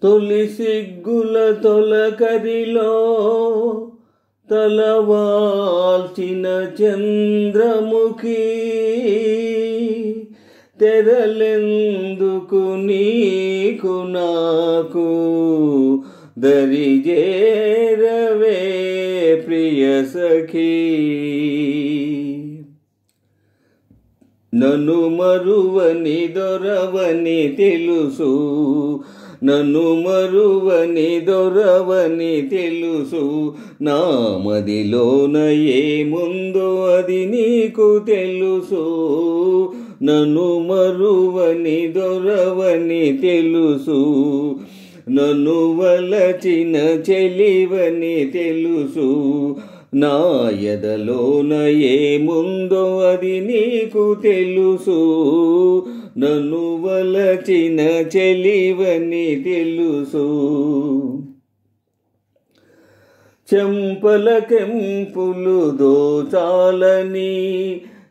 తొలి సిగ్గుల తొలకరిలో తలవాల్చిన చంద్రముఖి తెరలెందుకు నీకు నాకు దరిజేరవే ప్రియ సఖీ. నన్ను మరువని దొరవని తెలుసు, నన్ను మరువని దొరవని తెలుసు, నా మదిలోన ఏముందో అది నీకు తెలుసు. నన్ను మరువని దొరవని తెలుసు, నన్ను వలచిన చెలివని తెలుసు, నా ఎదలోన ఏముందో అది నీకు తెలుసు. నన్ను వలచిన చెలివని తెలుసు. చెంపల కెంపులు దోచాలని,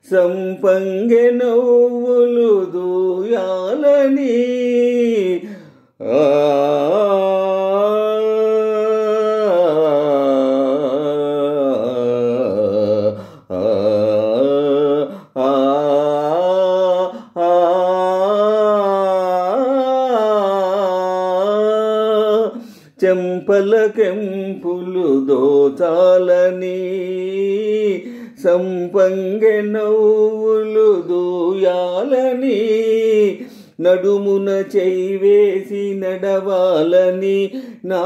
సంపంగె నవ్వులు దూయాలని, చెంపల కెంపులు దోచాలని, సంపంగె నవ్వులు దూయాలని, నడుమున చెయ్యివేసి నడవాలని, నా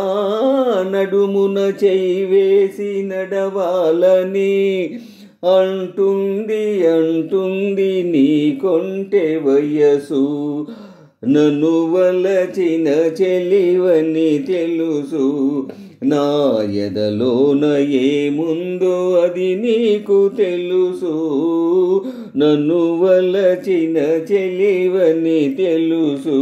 నడుమున చెయ్యివేసి నడవాలని, అంటుంది అంటుంది నీ కొంటె వయసు. నన్ను వలచిన చెలివని తెలుసు, నా ఎదలోన ఏముందో అది నీకు తెలుసు. నన్ను వలచిన చెలివని తెలుసు.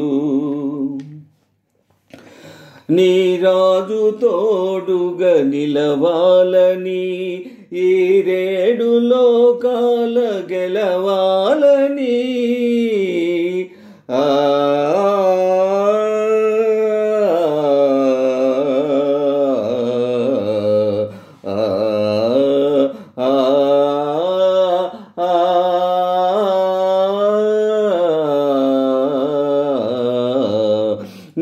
నీ రాజు తోడుగా నిలవాలని, ఈ రేడు లోకాల గెలవాలని,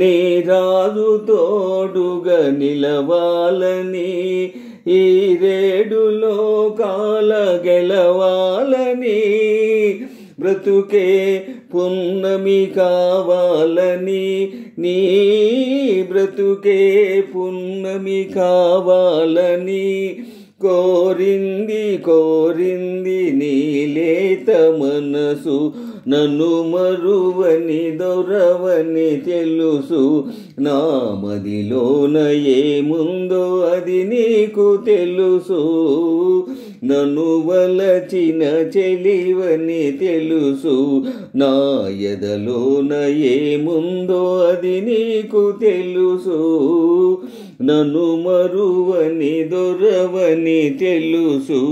నీ రాజు తోడుగా నిలవాలని, ఈ రేడు లోకాల గెలవాలని, బ్రతుకే పున్నమి కావాలని, నీ బ్రతుకే పున్నమి కావాలని, కోరింది కోరింది నీలేత మనసు. నన్ను మరువని దొరవని తెలుసు, నా మదిలోన ఏముందో అది నీకు తెలుసు. నన్ను వలచిన చెలివని తెలుసు, నా ఎదలోన ఏముందో అది నీకు తెలుసు. నన్ను మరువని దొరవని తెలుసు.